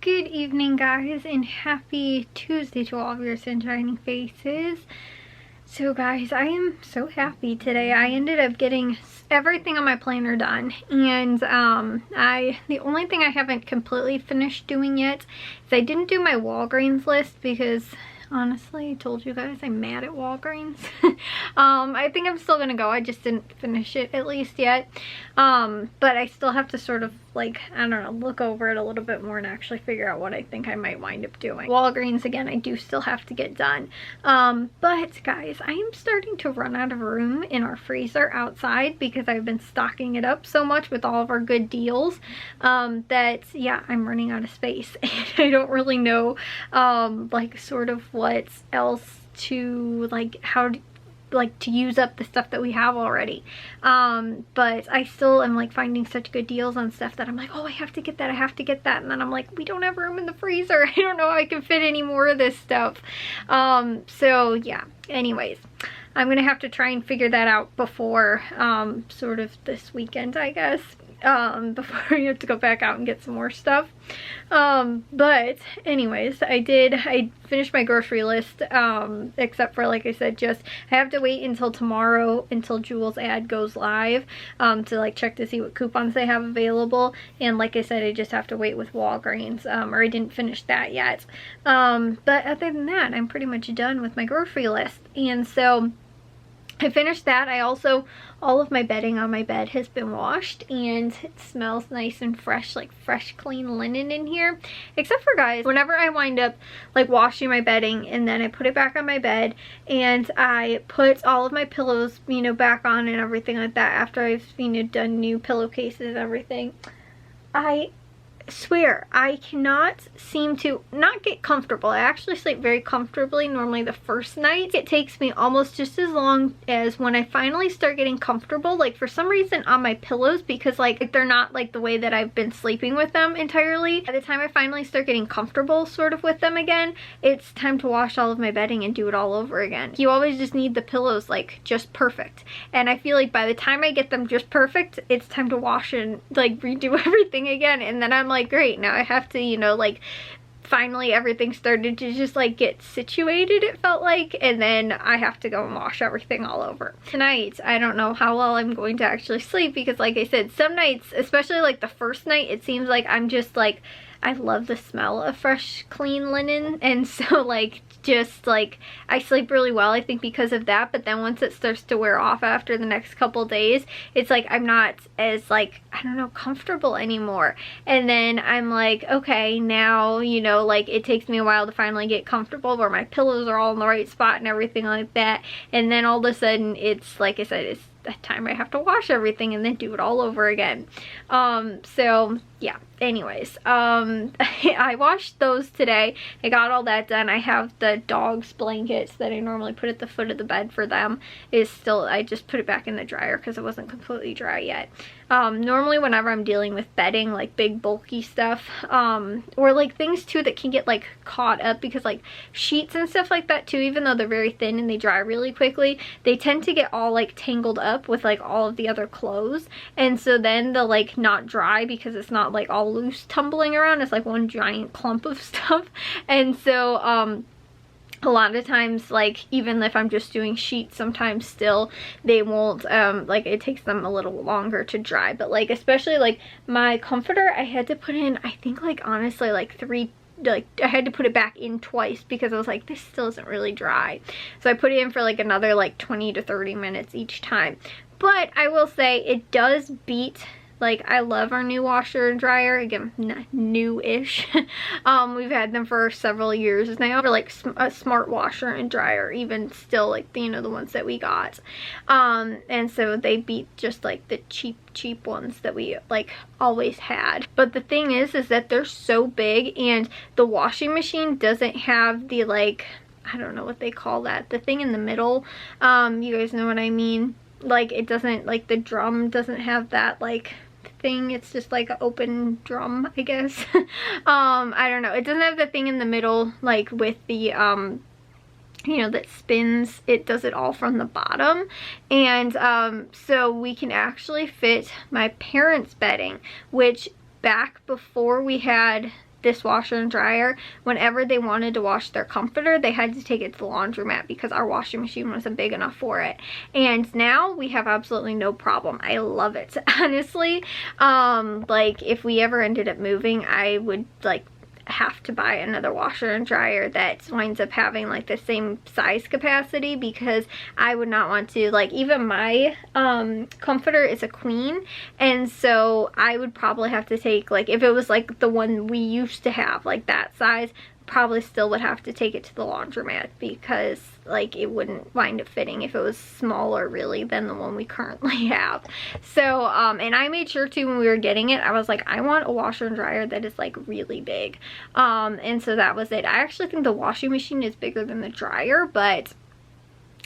Good evening, guys, and happy Tuesday to all of your sunshiny faces. So guys, I am so happy today. I ended up getting everything on my planner done, and the only thing I haven't completely finished doing yet is I didn't do my Walgreens list because honestly, I told you guys I'm mad at Walgreens. I think I'm still gonna go. I just didn't finish it at least yet. But I still have to sort of, like, I don't know, look over it a little bit more and actually figure out what I think I might wind up doing. Walgreens, again, I do still have to get done. But guys, I am starting to run out of room in our freezer outside because I've been stocking it up so much with all of our good deals, that, yeah, I'm running out of space. And I don't really know, like, sort of what else to, like, how to, like, to use up the stuff that we have already. But I still am, like, finding such good deals on stuff that I'm like, oh, I have to get that, I have to get that, and then I'm like, we don't have room in the freezer. I don't know how I can fit any more of this stuff. So yeah, anyways, I'm gonna have to try and figure that out before sort of this weekend, I guess, before you have to go back out and get some more stuff. But anyways, I finished my grocery list, except for, like I said, just I have to wait until tomorrow until Jewel's ad goes live, to, like, check to see what coupons they have available. And like I said, I just have to wait with Walgreens, or I didn't finish that yet. But other than that, I'm pretty much done with my grocery list. And so I finished that. I also, all of my bedding on my bed has been washed and it smells nice and fresh, like fresh clean linen in here. Except for, guys, whenever I wind up, like, washing my bedding and then I put it back on my bed and I put all of my pillows, you know, back on and everything like that after I've, you know, done new pillowcases and everything, I swear I cannot seem to not get comfortable. I actually sleep very comfortably normally the first night. It takes me almost just as long as when I finally start getting comfortable, like, for some reason on my pillows, because like they're not like the way that I've been sleeping with them entirely. By the time I finally start getting comfortable sort of with them again, it's time to wash all of my bedding and do it all over again. You always just need the pillows, like, just perfect, and I feel like by the time I get them just perfect, it's time to wash and, like, redo everything again. And then I'm like, great, now I have to, you know, like, finally everything started to just, like, get situated, it felt like, and then I have to go and wash everything all over. Tonight, I don't know how well I'm going to actually sleep because, like I said, some nights, especially like the first night, it seems like I'm just like, I love the smell of fresh clean linen, and so, like, just, like, I sleep really well, I think, because of that. But then once it starts to wear off after the next couple days, it's like I'm not as, like, I don't know, comfortable anymore. And then I'm like, okay, now, you know, like, it takes me a while to finally get comfortable where my pillows are all in the right spot and everything like that, and then all of a sudden it's, like I said, it's that time I have to wash everything and then do it all over again. So yeah, anyways, I washed those today. I got all that done. I have the dog's blankets that I normally put at the foot of the bed for them is still, I just put it back in the dryer because it wasn't completely dry yet. Normally whenever I'm dealing with bedding, like big bulky stuff, or like things too that can get, like, caught up, because like sheets and stuff like that too, even though they're very thin and they dry really quickly, they tend to get all, like, tangled up with, like, all of the other clothes, and so then they'll, like, not dry because it's not, like, all loose tumbling around. It's like one giant clump of stuff. And so a lot of times, like, even if I'm just doing sheets, sometimes still they won't, like, it takes them a little longer to dry. But, like, especially, like, my comforter, I had to put in, I think, like, honestly, like, I had to put it back in twice because I was like, this still isn't really dry. So I put it in for, like, another, like, 20 to 30 minutes each time. But I will say it does beat, like, I love our new washer and dryer. Again, new-ish. We've had them for several years now. They're like a smart washer and dryer, even still, like, you know, the ones that we got. And so they beat just, like, the cheap ones that we, like, always had. But the thing is that they're so big, and the washing machine doesn't have the, like, I don't know what they call that, the thing in the middle. You guys know what I mean? Like, it doesn't, like, the drum doesn't have that, like, thing. It's just like an open drum, I guess. I don't know, it doesn't have the thing in the middle, like, with the you know, that spins. It does it all from the bottom. And so we can actually fit my parents' bedding, which back before we had this washer and dryer, whenever they wanted to wash their comforter, they had to take it to the laundromat because our washing machine wasn't big enough for it. And now we have absolutely no problem. I love it. Honestly, like if we ever ended up moving, I would like have to buy another washer and dryer that winds up having like the same size capacity, because I would not want to, like, even my comforter is a queen, and so I would probably have to take, like, if it was like the one we used to have, like that size, probably still would have to take it to the laundromat, because like it wouldn't wind up fitting if it was smaller really than the one we currently have. So and I made sure too when we were getting it, I was like, I want a washer and dryer that is like really big, and so that was it. I actually think the washing machine is bigger than the dryer, but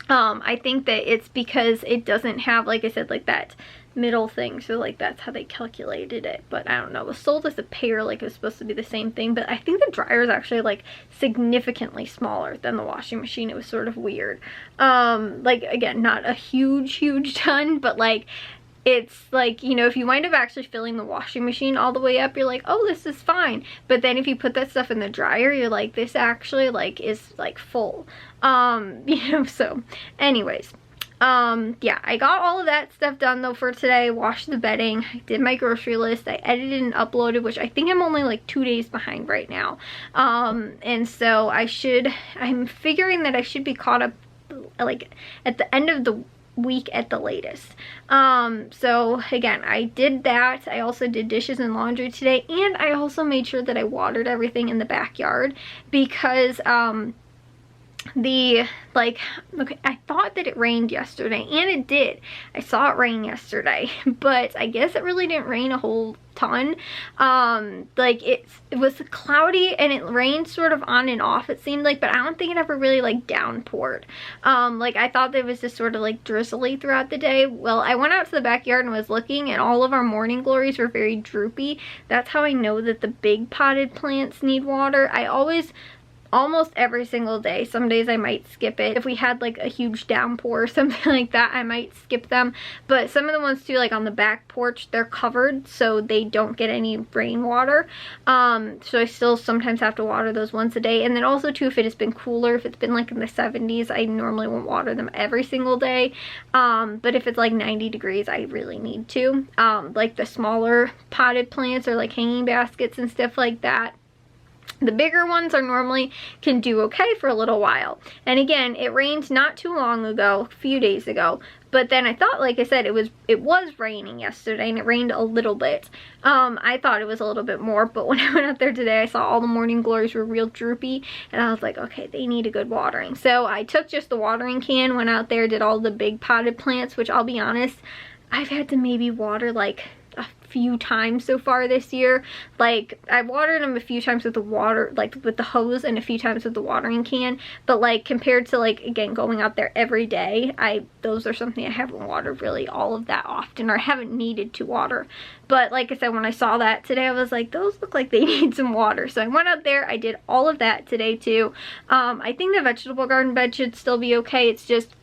I think that it's because it doesn't have, like I said, like that middle thing, so like that's how they calculated it. But I don't know, it was sold as a pair, like it was supposed to be the same thing, but I think the dryer is actually like significantly smaller than the washing machine. It was sort of weird. Like again, not a huge ton, but like it's like, you know, if you wind up actually filling the washing machine all the way up, you're like, oh, this is fine. But then if you put that stuff in the dryer, you're like, this actually like is like full. You know, so anyways, yeah, I got all of that stuff done though for today. Washed the bedding, I did my grocery list, I edited and uploaded, which I think I'm only like 2 days behind right now. And so I'm figuring that I should be caught up like at the end of the week at the latest. So again, I did that. I also did dishes and laundry today, and I also made sure that I watered everything in the backyard, because okay, I thought that it rained yesterday, and it did. I saw it rain yesterday, but I guess it really didn't rain a whole ton. Like it was cloudy and it rained sort of on and off, it seemed like, but I don't think it ever really like downpoured. Like I thought that it was just sort of like drizzly throughout the day. Well, I went out to the backyard and was looking, and all of our morning glories were very droopy. That's how I know that the big potted plants need water. I almost every single day. Some days I might skip it. If we had like a huge downpour or something like that, I might skip them. But some of the ones too, like on the back porch, they're covered so they don't get any rainwater. So I still sometimes have to water those once a day. And then also too, if it has been cooler, if it's been like in the 70s, I normally won't water them every single day. But if it's like 90 degrees, I really need to. Like the smaller potted plants or like hanging baskets and stuff like that. The bigger ones are normally can do okay for a little while. And again, it rained not too long ago, a few days ago, but then I thought, like I said, it was raining yesterday, and it rained a little bit. I thought it was a little bit more, but when I went out there today, I saw all the morning glories were real droopy, and I was like, okay, they need a good watering. So I took just the watering can, went out there, did all the big potted plants, which I'll be honest, I've had to maybe water like a few times so far this year. Like I watered them a few times with the water, like with the hose, and a few times with the watering can, but like compared to like again going out there every day, those are something I haven't watered really all of that often, or haven't needed to water. But like I said, when I saw that today, I was like, those look like they need some water. So I went out there, I did all of that today too. I think the vegetable garden bed should still be okay. It's just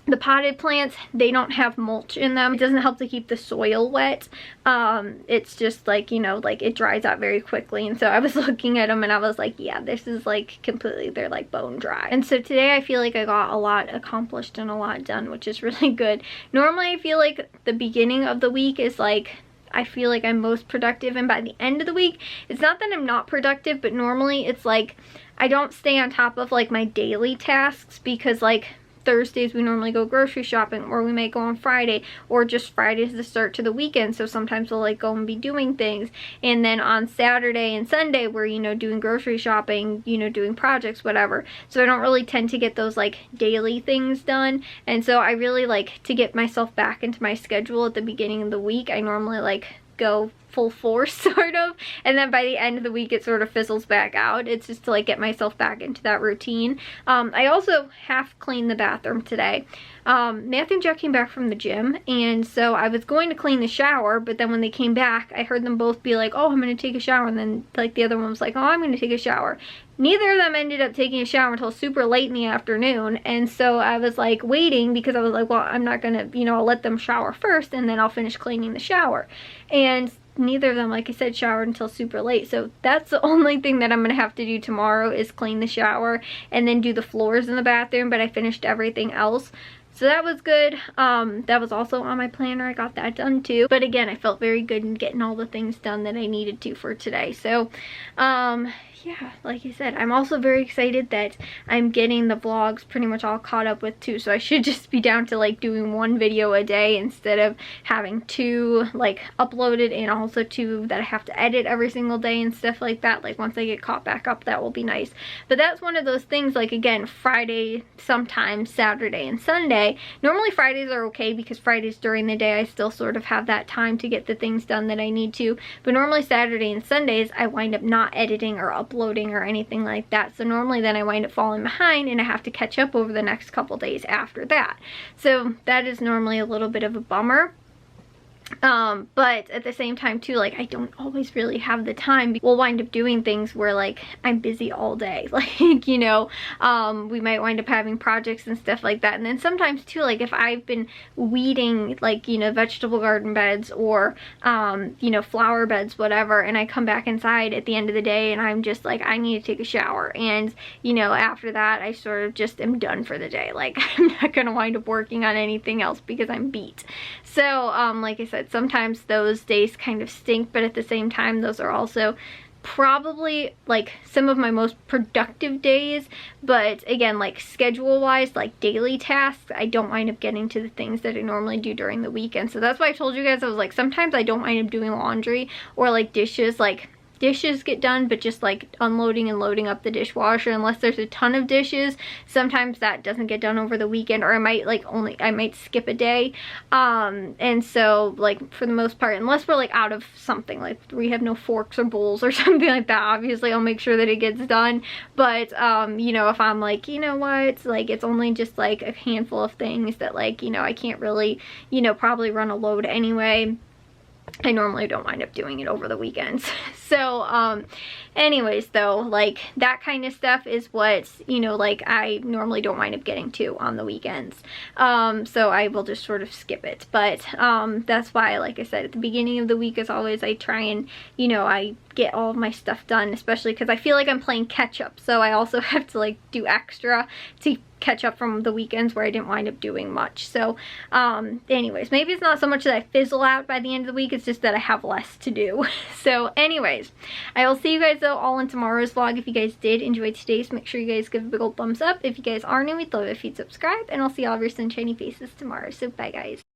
the potted plants, they don't have mulch in them. It doesn't help to keep the soil wet. It's just like, you know, like it dries out very quickly. And so I was looking at them and I was like, yeah, this is like completely, they're like bone dry. And so today I feel like I got a lot accomplished and a lot done, which is really good. Normally I feel like the beginning of the week is like, I feel like I'm most productive, and by the end of the week, it's not that I'm not productive, but normally it's like I don't stay on top of like my daily tasks, because like Thursdays we normally go grocery shopping, or we may go on Friday, or just Friday's the start to the weekend, so sometimes we'll like go and be doing things, and then on Saturday and Sunday we're, you know, doing grocery shopping, you know, doing projects, whatever. So I don't really tend to get those like daily things done, and so I really like to get myself back into my schedule at the beginning of the week. I normally like go full force sort of, and then by the end of the week it sort of fizzles back out. It's just to like get myself back into that routine. I also half cleaned the bathroom today. Matthew and Jack came back from the gym, and so I was going to clean the shower, but then when they came back, I heard them both be like, oh, I'm gonna take a shower, and then like the other one was like, oh, I'm gonna take a shower. Neither of them ended up taking a shower until super late in the afternoon, and so I was like waiting, because I was like, well, I'm not gonna, you know, I'll let them shower first and then I'll finish cleaning the shower. And neither of them, like I said, showered until super late. So that's the only thing that I'm gonna have to do tomorrow is clean the shower and then do the floors in the bathroom, but I finished everything else. So that was good. That was also on my planner. I got that done too. But again, I felt very good in getting all the things done that I needed to for today. So, yeah, like I said, I'm also very excited that I'm getting the vlogs pretty much all caught up with too. So I should just be down to like doing 1 video a day instead of having 2 like uploaded, and also 2 that I have to edit every single day and stuff like that. Like once I get caught back up, that will be nice. But that's one of those things, like again, Friday, sometimes Saturday and Sunday. Normally Fridays are okay because Fridays during the day I still sort of have that time to get the things done that I need to. But normally Saturday and Sundays I wind up not editing or uploading or anything like that. So normally then I wind up falling behind and I have to catch up over the next couple days after that. So that is normally a little bit of a bummer. But at the same time too, like I don't always really have the time. We'll wind up doing things where like I'm busy all day, like, you know, we might wind up having projects and stuff like that. And then sometimes too, like if I've been weeding, like, you know, vegetable garden beds or you know, flower beds, whatever, and I come back inside at the end of the day and I'm just like, I need to take a shower, and you know, after that I sort of just am done for the day. Like I'm not gonna wind up working on anything else because I'm beat. So like I said, sometimes those days kind of stink, but at the same time those are also probably like some of my most productive days. But again, like schedule wise, like daily tasks, I don't wind up getting to the things that I normally do during the weekend. So that's why I told you guys, I was like, sometimes I don't wind up doing laundry or like dishes. Like dishes get done, but just like unloading and loading up the dishwasher, unless there's a ton of dishes, sometimes that doesn't get done over the weekend, or I might skip a day. And so like for the most part, unless we're like out of something, like we have no forks or bowls or something like that, obviously I'll make sure that it gets done. But you know, if I'm like, you know what, like it's only just like a handful of things that, like, you know, I can't really, you know, probably run a load anyway, I normally don't wind up doing it over the weekends. So anyways though, like that kind of stuff is what, you know, like I normally don't wind up getting to on the weekends. So I will just sort of skip it. But that's why, like I said, at the beginning of the week, as always, I try and, you know, I get all of my stuff done, especially because I feel like I'm playing catch up. So I also have to like do extra to catch up from the weekends where I didn't wind up doing much. So anyways, maybe it's not so much that I fizzle out by the end of the week, it's just that I have less to do. So anyways, I will see you guys though all in tomorrow's vlog. If you guys did enjoy today's, make sure you guys give a big old thumbs up. If you guys are new, we'd love it if you'd subscribe, and I'll see all of your sunshiny faces tomorrow. So bye guys.